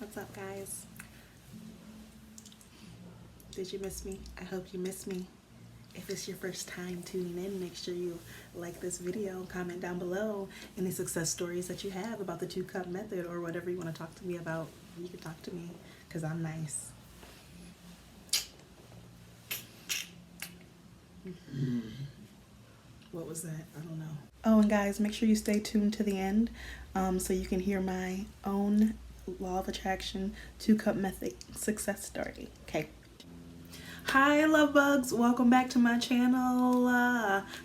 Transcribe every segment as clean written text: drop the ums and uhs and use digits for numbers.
What's up, guys? Did you miss me? I hope you miss me. If it's your first time tuning in, make sure you like this video, comment down below any success stories that you have about the 2-cup method or whatever you want to talk to me about. You can talk to me because I'm nice. What was that? I don't know. Oh, and guys, make sure you stay tuned to the end so you can hear my own law of attraction 2-cup method success story. Okay. Hi, love bugs. Welcome back to my channel.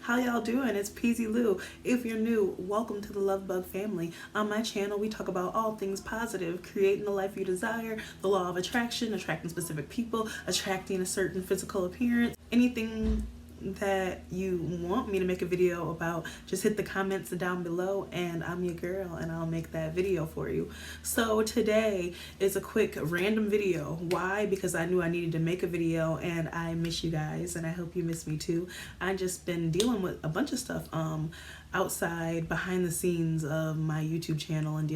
How y'all doing? It's Peasy Lou. If you're new, welcome to the Love Bug family. On my channel, we talk about all things positive, creating the life you desire, the law of attraction, attracting specific people, attracting a certain physical appearance, anything that you want me to make a video about, just hit the comments down below and I'm your girl and I'll make that video for you. So today is a quick random video. Why? Because I knew I needed to make a video and I miss you guys and I hope you miss me too. I just been dealing with a bunch of stuff outside, behind the scenes of my YouTube channel and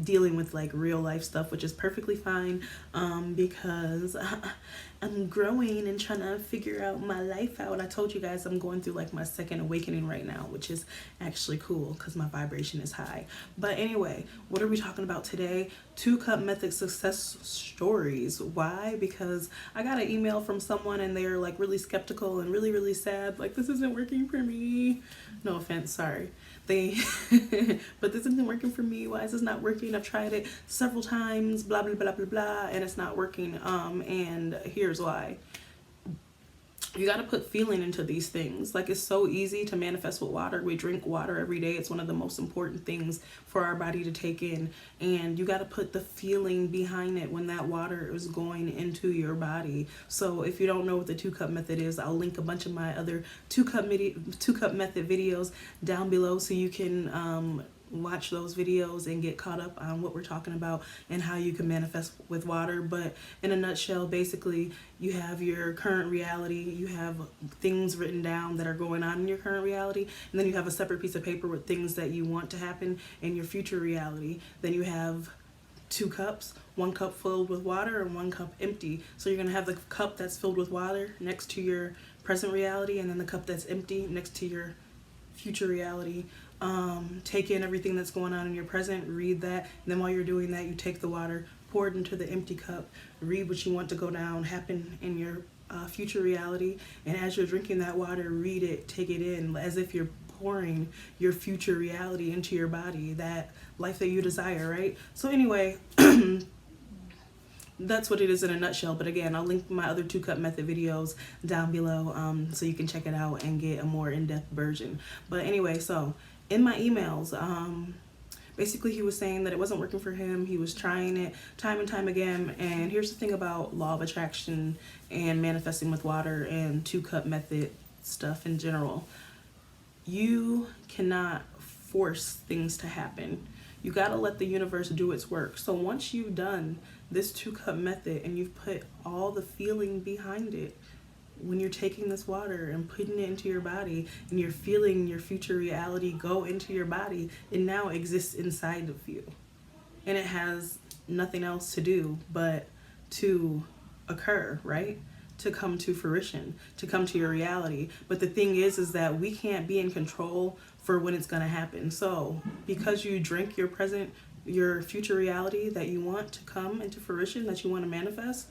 dealing with like real life stuff, which is perfectly fine because I'm growing and trying to figure out my life out. I told you guys I'm going through like my second awakening right now, which is actually cool because my vibration is high. But anyway, what are we talking about today? 2-cup method success stories. Why? Because I got an email from someone and they're like really skeptical and really sad, like this isn't working for me. No offense, sorry. But this isn't working for me. Why is this not working? I've tried it several times, blah blah blah blah blah, and it's not working. And here's why. You got to put feeling into these things. Like, it's so easy to manifest with water. We drink water every day. It's one of the most important things for our body to take in. And you got to put the feeling behind it when that water is going into your body. So if you don't know what the 2-cup method is, I'll link a bunch of my other 2-cup method videos down below so you can watch those videos and get caught up on what we're talking about and how you can manifest with water. But in a nutshell, basically you have your current reality, you have things written down that are going on in your current reality, and then you have a separate piece of paper with things that you want to happen in your future reality. Then you have 2 cups, 1 cup filled with water and 1 cup empty. So you're going to have the cup that's filled with water next to your present reality, and then the cup that's empty next to your future reality. Take in everything that's going on in your present, read that, and then while you're doing that, you take the water, pour it into the empty cup, read what you want to go down, happen in your future reality, and as you're drinking that water, read it, take it in, as if you're pouring your future reality into your body, that life that you desire, right? So anyway, that's what it is in a nutshell. But again, I'll link my other 2-cup method videos down below so you can check it out and get a more in-depth version. But anyway, so in my emails, basically he was saying that it wasn't working for him. He was trying it time and time again. And here's the thing about law of attraction and manifesting with water and 2-cup method stuff in general. You cannot force things to happen. You got to let the universe do its work. So once you've done this 2-cup method and you've put all the feeling behind it, when you're taking this water and putting it into your body and you're feeling your future reality go into your body, it now exists inside of you. And it has nothing else to do but to occur, right? To come to fruition, to come to your reality. But the thing is that we can't be in control for when it's going to happen. So because you drink your future reality that you want to come into fruition, that you want to manifest,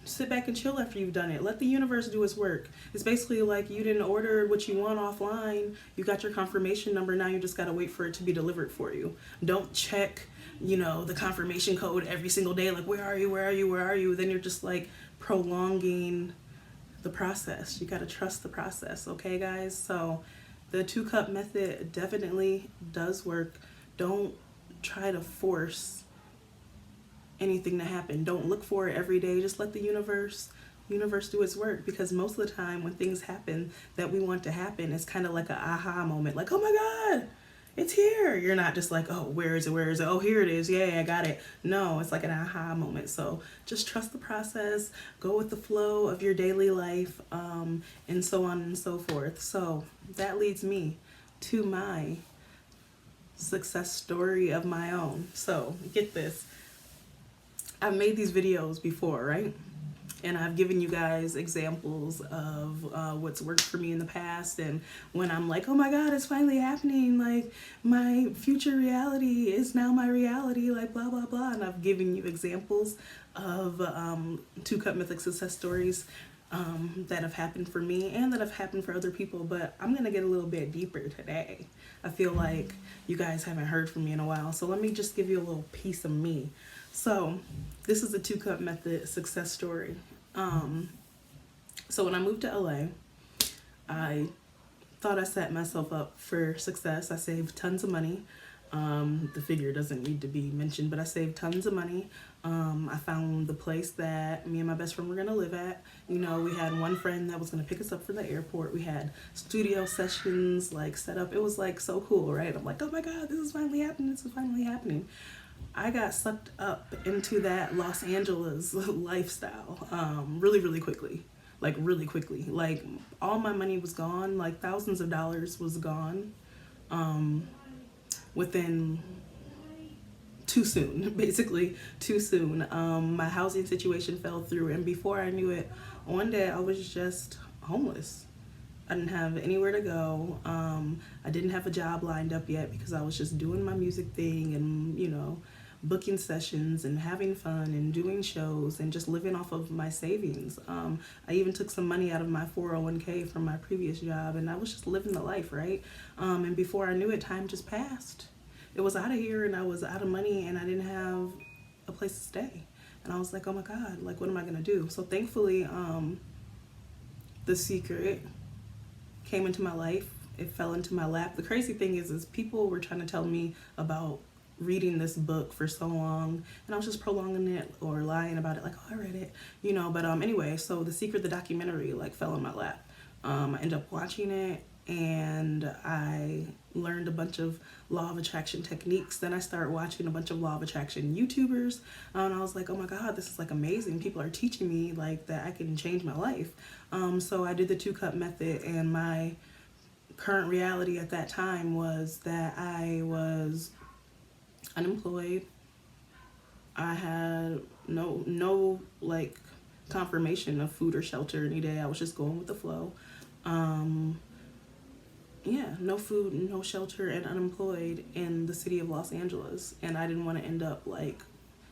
sit back and chill after you've done it. Let the universe do its work. It's basically like you didn't order what you want offline. You got your confirmation number. Now you just got to wait for it to be delivered for you. Don't check, the confirmation code every single day. Like, where are you? Where are you? Where are you? Then you're just like prolonging the process. You got to trust the process. Okay, guys? So the 2-cup method definitely does work. Don't try to force anything to happen. Don't look for it every day. Just let the universe do its work, because most of the time when things happen that we want to happen, it's kind of like an aha moment, like, oh my God, it's here. You're not just like, oh, where is it? Where is it? Oh, here it is. Yeah, I got it. No, it's like an aha moment. So just trust the process, go with the flow of your daily life, and so on and so forth. So that leads me to my success story of my own. So get this. I've made these videos before, right? And I've given you guys examples of what's worked for me in the past, and when I'm like, oh my god, it's finally happening, like my future reality is now my reality, like blah blah blah. And I've given you examples of Two Cup Mythic success stories that have happened for me and that have happened for other people. But I'm gonna get a little bit deeper today. I feel like you guys haven't heard from me in a while, so let me just give you a little piece of me. So this is a Two Cup Method success story. So when I moved to LA, I thought I set myself up for success. I saved tons of money. The figure doesn't need to be mentioned, but I saved tons of money. I found the place that me and my best friend were gonna live at. You know, we had one friend that was gonna pick us up from the airport. We had studio sessions like set up. It was like so cool, right? I'm like, oh my god, this is finally happening. This is finally happening. I got sucked up into that Los Angeles lifestyle really, really quickly. Like really quickly. Like all my money was gone. Like thousands of dollars was gone within too soon, basically too soon. My housing situation fell through, and before I knew it, one day I was just homeless. I didn't have anywhere to go. I didn't have a job lined up yet because I was just doing my music thing and, you know, booking sessions and having fun and doing shows and just living off of my savings. I even took some money out of my 401k from my previous job, and I was just living the life, right? And before I knew it, time just passed. It was out of here, and I was out of money, and I didn't have a place to stay. And I was like, oh my God, like, what am I gonna do? So thankfully, The Secret came into my life. It fell into my lap. The crazy thing is people were trying to tell me about reading this book for so long, and I was just prolonging it or lying about it, like, oh, I read it, you know. But anyway, so The Secret, the documentary, like fell in my lap. I ended up watching it, and I learned a bunch of law of attraction techniques. Then I started watching a bunch of law of attraction YouTubers, and I was like, oh my god, this is like amazing. People are teaching me like that I can change my life. So I did the 2 cup method, and my current reality at that time was that I was unemployed. I had no like confirmation of food or shelter any day. I was just going with the flow. Yeah, no food, no shelter, and unemployed in the city of Los Angeles. And I didn't want to end up like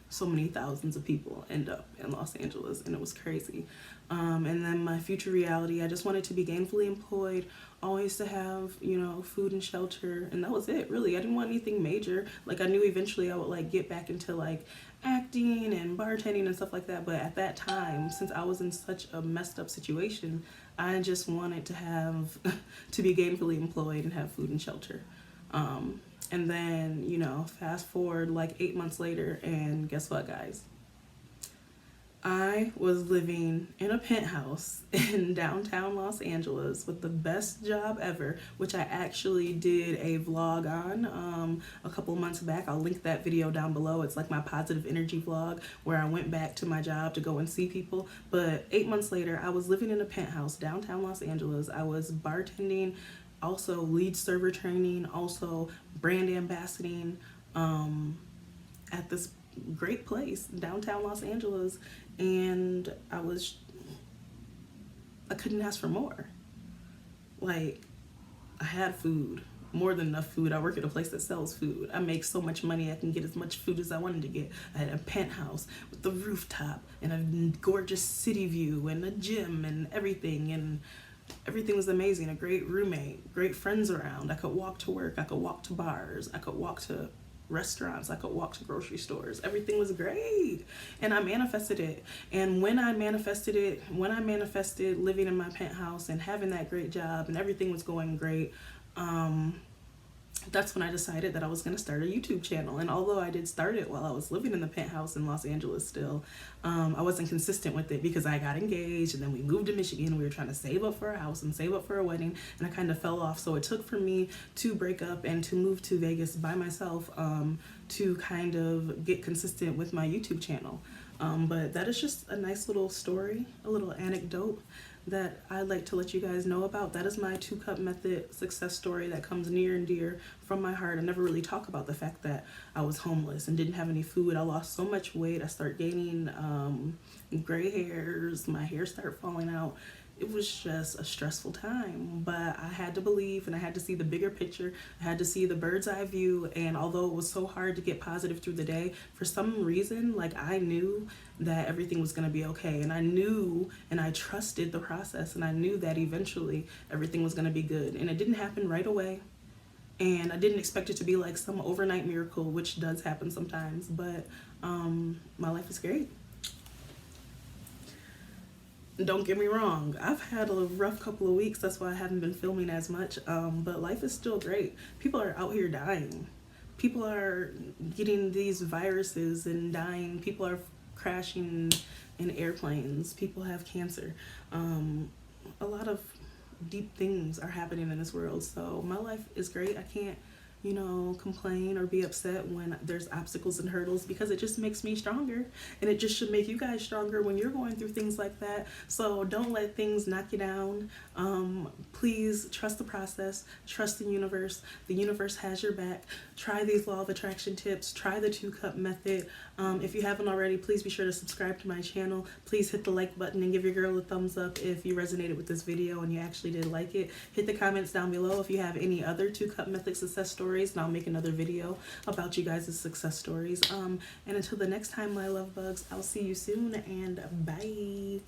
so many thousands of people end up in Los Angeles, and it was crazy. And then my future reality, I just wanted to be gainfully employed, always to have, you know, food and shelter, and that was it, really. I didn't want anything major. Like, I knew eventually I would like get back into like acting and bartending and stuff like that, but at that time, since I was in such a messed up situation, I just wanted to have to be gainfully employed and have food and shelter. And then, you know, fast forward like 8 months later, and guess what, guys? I was living in a penthouse in downtown Los Angeles with the best job ever, which I actually did a vlog on a couple months back. I'll link that video down below. It's like my positive energy vlog where I went back to my job to go and see people. But 8 months later, I was living in a penthouse downtown Los Angeles. I was bartending, also lead server training, also brand ambassading at this great place downtown Los Angeles, and I couldn't ask for more. Like, I had food, more than enough food. I work at a place that sells food. I make so much money I can get as much food as I wanted to get. I had a penthouse with the rooftop and a gorgeous city view and a gym and everything was amazing. A great roommate, great friends around. I could walk to work, I could walk to bars, I could walk to restaurants, I could walk to grocery stores. Everything was great, and I manifested it. And when I manifested living in my penthouse and having that great job and everything was going great, that's when I decided that I was going to start a YouTube channel. And although I did start it while I was living in the penthouse in Los Angeles still, I wasn't consistent with it because I got engaged, and then we moved to Michigan. We were trying to save up for a house and save up for a wedding, and I kind of fell off. So it took for me to break up and to move to Vegas by myself to kind of get consistent with my YouTube channel. But that is just a nice little story, a little anecdote that I'd like to let you guys know about. That is my 2-cup method success story that comes near and dear from my heart. I never really talk about the fact that I was homeless and didn't have any food. I lost so much weight. I started gaining gray hairs. My hair started falling out. It was just a stressful time, but I had to believe and I had to see the bigger picture. I had to see the bird's eye view. And although it was so hard to get positive through the day, for some reason, like, I knew that everything was going to be okay. And I knew and I trusted the process, and I knew that eventually everything was going to be good. And it didn't happen right away. And I didn't expect it to be like some overnight miracle, which does happen sometimes, but my life is great. Don't get me wrong, I've had a rough couple of weeks, that's why I haven't been filming as much, but life is still great. People are out here dying. People are getting these viruses and dying. People are crashing in airplanes. People have cancer. A lot of deep things are happening in this world, so my life is great. I can't, you know, complain or be upset when there's obstacles and hurdles, because it just makes me stronger, and it just should make you guys stronger when you're going through things like that. So don't let things knock you down. Please trust the process, trust the universe. The universe has your back. Try these law of attraction tips, try the 2-cup method. If you haven't already, please be sure to subscribe to my channel. Please hit the like button and give your girl a thumbs up if you resonated with this video and you actually did like it. Hit the comments down below if you have any other 2-cup method success stories, and I'll make another video about you guys' success stories. And until the next time, my love bugs, I'll see you soon, and bye.